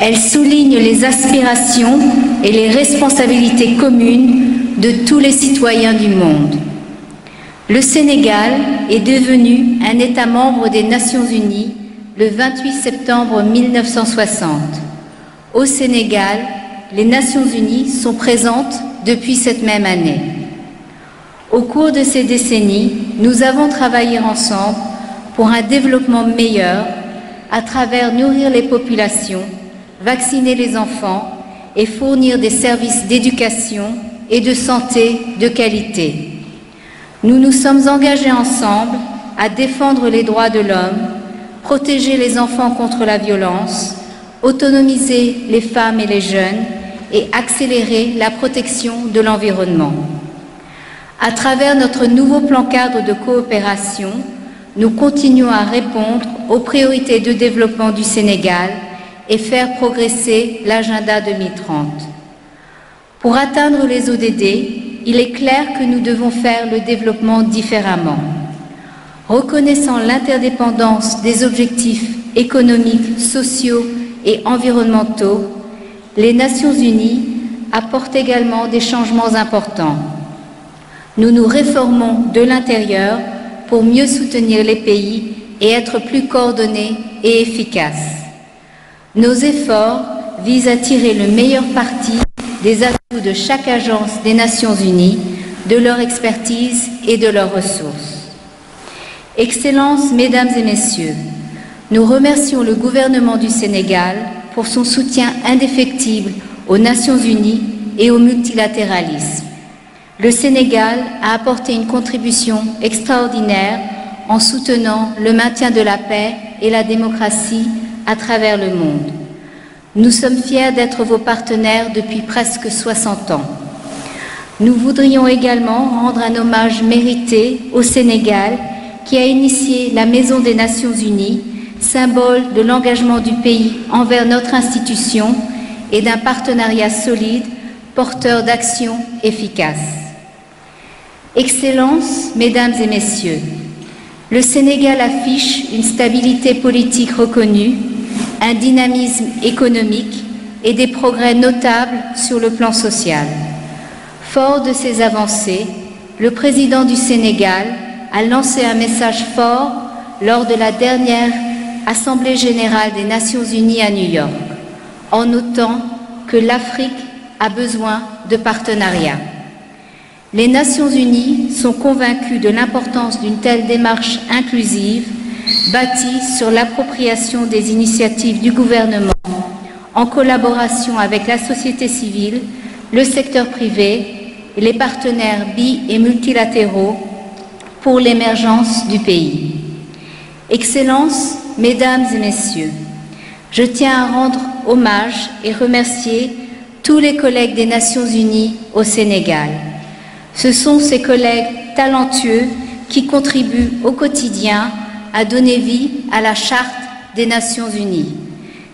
Elle souligne les aspirations et les responsabilités communes de tous les citoyens du monde. Le Sénégal est devenu un État membre des Nations Unies le 28 septembre 1960. Au Sénégal, les Nations Unies sont présentes depuis cette même année. Au cours de ces décennies, nous avons travaillé ensemble pour un développement meilleur à travers nourrir les populations, vacciner les enfants et fournir des services d'éducation et de santé de qualité. Nous nous sommes engagés ensemble à défendre les droits de l'homme, protéger les enfants contre la violence, autonomiser les femmes et les jeunes et accélérer la protection de l'environnement. À travers notre nouveau plan cadre de coopération, nous continuons à répondre aux priorités de développement du Sénégal et faire progresser l'agenda 2030. Pour atteindre les ODD, il est clair que nous devons faire le développement différemment. Reconnaissant l'interdépendance des objectifs économiques, sociaux et environnementaux, les Nations Unies apportent également des changements importants. Nous nous réformons de l'intérieur pour mieux soutenir les pays et être plus coordonnés et efficaces. Nos efforts visent à tirer le meilleur parti des atouts de chaque agence des Nations Unies, de leur expertise et de leurs ressources. Excellences, Mesdames et Messieurs, nous remercions le gouvernement du Sénégal pour son soutien indéfectible aux Nations Unies et au multilatéralisme. Le Sénégal a apporté une contribution extraordinaire en soutenant le maintien de la paix et la démocratie à travers le monde. Nous sommes fiers d'être vos partenaires depuis presque 60 ans. Nous voudrions également rendre un hommage mérité au Sénégal qui a initié la Maison des Nations Unies, symbole de l'engagement du pays envers notre institution et d'un partenariat solide, porteur d'actions efficaces. Excellences, Mesdames et Messieurs, le Sénégal affiche une stabilité politique reconnue, un dynamisme économique et des progrès notables sur le plan social. Fort de ces avancées, le président du Sénégal a lancé un message fort lors de la dernière Assemblée générale des Nations Unies à New York, en notant que l'Afrique a besoin de partenariats. Les Nations Unies sont convaincues de l'importance d'une telle démarche inclusive, bâtie sur l'appropriation des initiatives du gouvernement, en collaboration avec la société civile, le secteur privé et les partenaires bi- et multilatéraux pour l'émergence du pays. Excellences, Mesdames et Messieurs, je tiens à rendre hommage et remercier tous les collègues des Nations Unies au Sénégal. Ce sont ces collègues talentueux qui contribuent au quotidien à donner vie à la Charte des Nations Unies.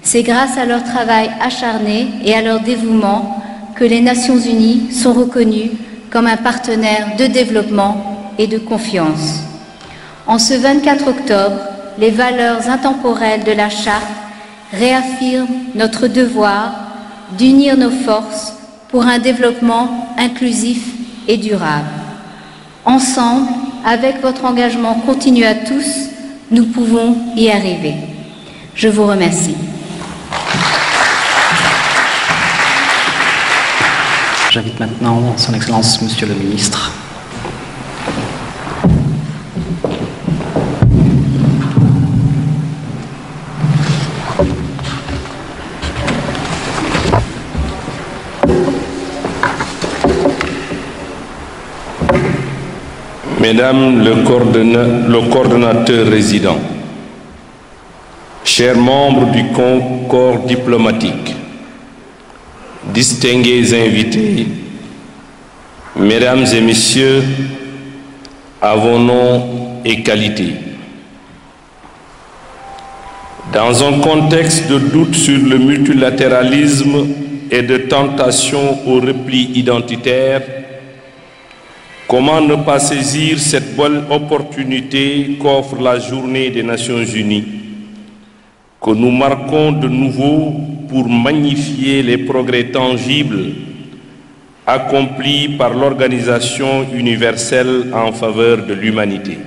C'est grâce à leur travail acharné et à leur dévouement que les Nations Unies sont reconnues comme un partenaire de développement et de confiance. En ce 24 octobre, les valeurs intemporelles de la Charte réaffirment notre devoir d'unir nos forces pour un développement inclusif et durable. Ensemble, avec votre engagement continu à tous, nous pouvons y arriver. Je vous remercie. J'invite maintenant Son Excellence, Monsieur le Ministre. Mesdames le coordonnateur résident, chers membres du corps diplomatique, distingués invités, Mesdames et Messieurs, à vos noms et qualités. Dans un contexte de doute sur le multilatéralisme et de tentation au repli identitaire, comment ne pas saisir cette bonne opportunité qu'offre la Journée des Nations Unies, que nous marquons de nouveau pour magnifier les progrès tangibles accomplis par l'Organisation universelle en faveur de l'humanité.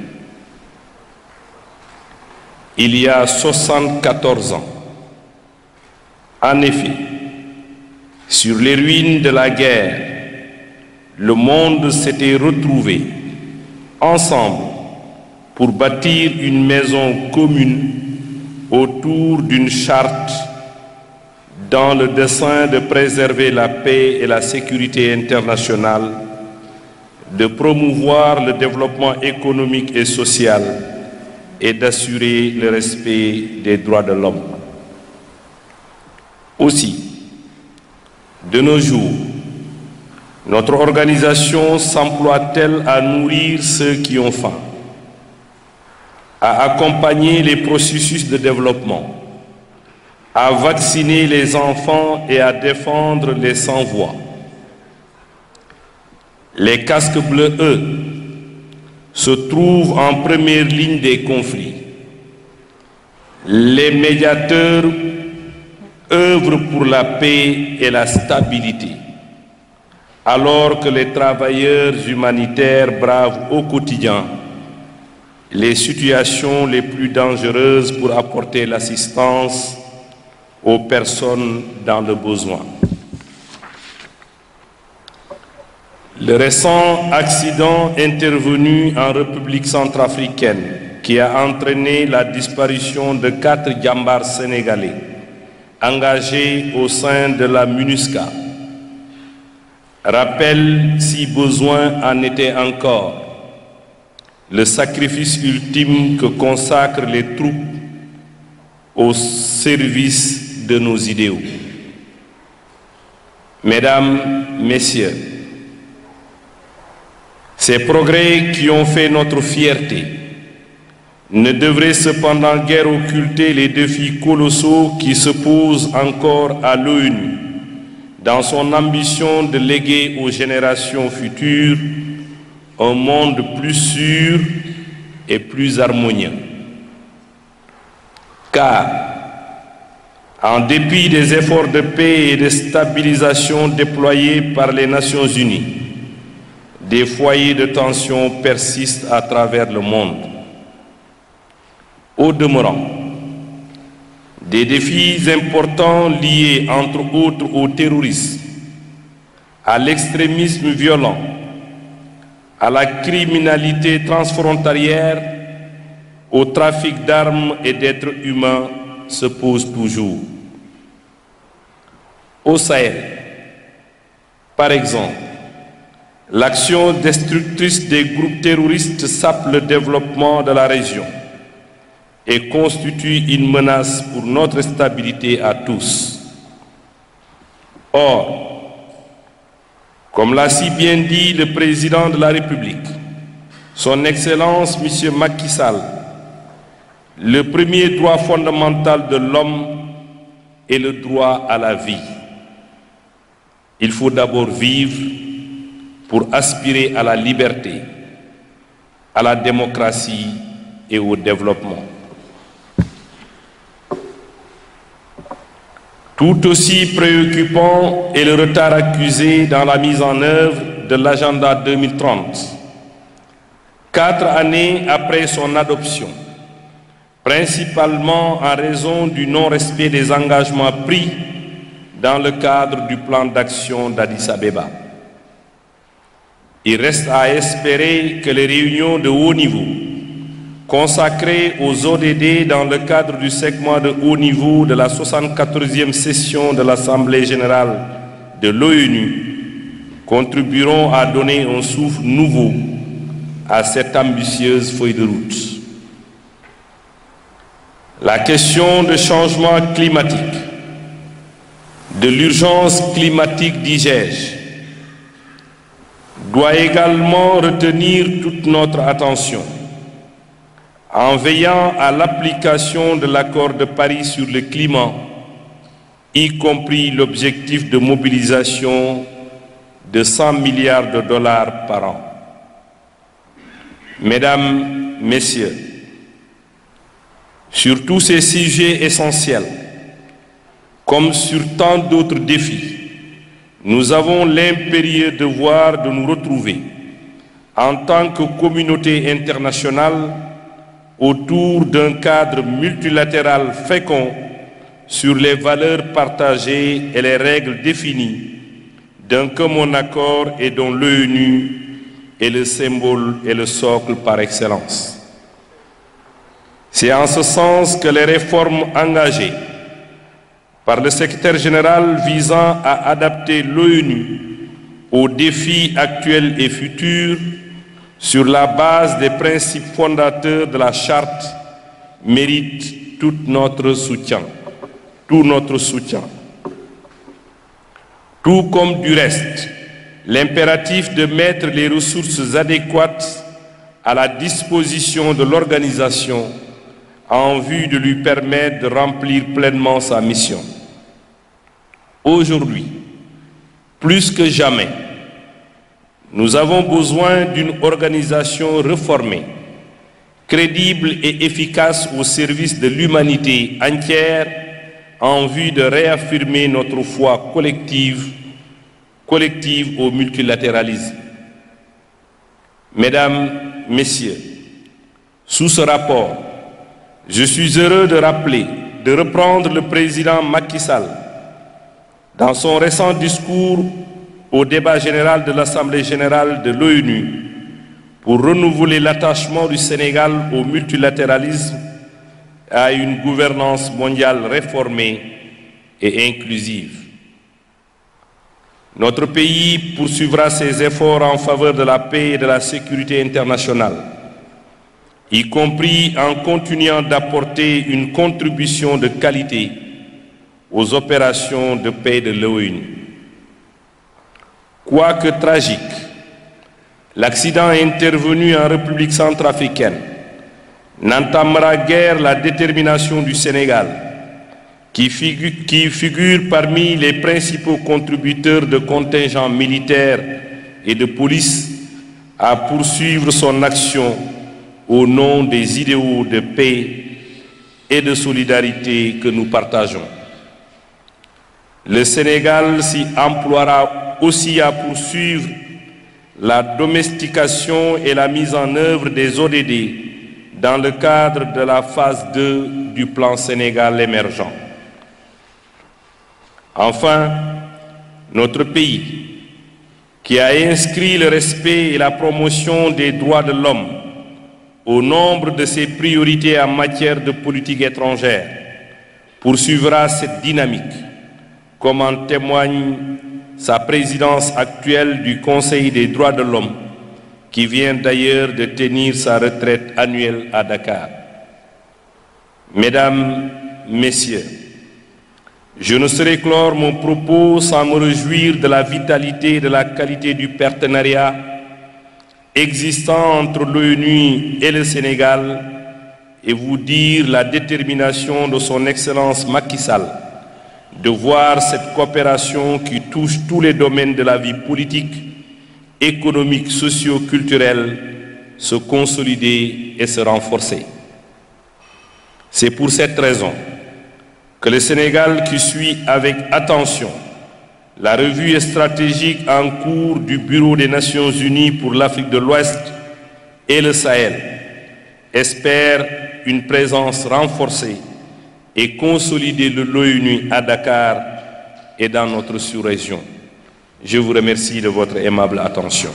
Il y a 74 ans, en effet, sur les ruines de la guerre, le monde s'était retrouvé ensemble pour bâtir une maison commune autour d'une charte dans le dessein de préserver la paix et la sécurité internationale, de promouvoir le développement économique et social et d'assurer le respect des droits de l'homme. Aussi, de nos jours, notre organisation s'emploie-t-elle à nourrir ceux qui ont faim, à accompagner les processus de développement, à vacciner les enfants et à défendre les sans-voix. Les casques bleus, eux, se trouvent en première ligne des conflits. Les médiateurs œuvrent pour la paix et la stabilité, alors que les travailleurs humanitaires bravent au quotidien les situations les plus dangereuses pour apporter l'assistance aux personnes dans le besoin. Le récent accident intervenu en République centrafricaine qui a entraîné la disparition de 4 djambars sénégalais engagés au sein de la MINUSCA rappelle, si besoin en était encore, le sacrifice ultime que consacrent les troupes au service de nos idéaux. Mesdames, Messieurs, ces progrès qui ont fait notre fierté ne devraient cependant guère occulter les défis colossaux qui se posent encore à l'ONU dans son ambition de léguer aux générations futures un monde plus sûr et plus harmonieux. Car, en dépit des efforts de paix et de stabilisation déployés par les Nations Unies, des foyers de tension persistent à travers le monde. Au demeurant, des défis importants liés entre autres au terrorisme, à l'extrémisme violent, à la criminalité transfrontalière, au trafic d'armes et d'êtres humains se posent toujours. Au Sahel, par exemple, l'action destructrice des groupes terroristes sape le développement de la région et constitue une menace pour notre stabilité à tous. Or, comme l'a si bien dit le président de la République, son Excellence M. Macky Sall, le premier droit fondamental de l'homme est le droit à la vie. Il faut d'abord vivre pour aspirer à la liberté, à la démocratie et au développement. Tout aussi préoccupant est le retard accusé dans la mise en œuvre de l'agenda 2030. 4 années après son adoption, principalement en raison du non-respect des engagements pris dans le cadre du plan d'action d'Addis Abeba. Il reste à espérer que les réunions de haut niveau consacrées aux ODD dans le cadre du segment de haut niveau de la 74e session de l'Assemblée générale de l'ONU contribueront à donner un souffle nouveau à cette ambitieuse feuille de route. La question du changement climatique, de l'urgence climatique, dis-je, doit également retenir toute notre attention en veillant à l'application de l'accord de Paris sur le climat, y compris l'objectif de mobilisation de 100 milliards de dollars par an. Mesdames, Messieurs, sur tous ces sujets essentiels, Comme sur tant d'autres défis, nous avons l'impérieux devoir de nous retrouver en tant que communauté internationale autour d'un cadre multilatéral fécond sur les valeurs partagées et les règles définies d'un commun accord et dont l'ONU est le symbole et le socle par excellence. C'est en ce sens que les réformes engagées par le secrétaire général visant à adapter l'ONU aux défis actuels et futurs sur la base des principes fondateurs de la Charte méritent tout notre soutien. Tout comme du reste, l'impératif de mettre les ressources adéquates à la disposition de l'organisation en vue de lui permettre de remplir pleinement sa mission. Aujourd'hui, plus que jamais, nous avons besoin d'une organisation réformée, crédible et efficace au service de l'humanité entière en vue de réaffirmer notre foi collective au multilatéralisme. Mesdames, Messieurs, sous ce rapport, je suis heureux de reprendre le président Macky Sall dans son récent discours au débat général de l'Assemblée générale de l'ONU pour renouveler l'attachement du Sénégal au multilatéralisme et à une gouvernance mondiale réformée et inclusive. Notre pays poursuivra ses efforts en faveur de la paix et de la sécurité internationale, y compris en continuant d'apporter une contribution de qualité aux opérations de paix de l'ONU. Quoique tragique, l'accident intervenu en République centrafricaine n'entamera guère la détermination du Sénégal, qui figure parmi les principaux contributeurs de contingents militaires et de police, à poursuivre son action au nom des idéaux de paix et de solidarité que nous partageons. Le Sénégal s'y emploiera aussi à poursuivre la domestication et la mise en œuvre des ODD dans le cadre de la phase 2 du plan Sénégal émergent. Enfin, notre pays, qui a inscrit le respect et la promotion des droits de l'homme au nombre de ses priorités en matière de politique étrangère, poursuivra cette dynamique, comme en témoigne sa présidence actuelle du Conseil des droits de l'homme, qui vient d'ailleurs de tenir sa retraite annuelle à Dakar. Mesdames, Messieurs, je ne saurais clore mon propos sans me réjouir de la vitalité et de la qualité du partenariat existant entre l'ONU et le Sénégal et vous dire la détermination de son Excellence Macky Sall de voir cette coopération qui touche tous les domaines de la vie politique, économique, socio-culturelle se consolider et se renforcer. C'est pour cette raison que le Sénégal, qui suit avec attention la revue stratégique en cours du Bureau des Nations Unies pour l'Afrique de l'Ouest et le Sahel, espère une présence renforcée et consolidée de l'ONU à Dakar et dans notre sous-région. Je vous remercie de votre aimable attention.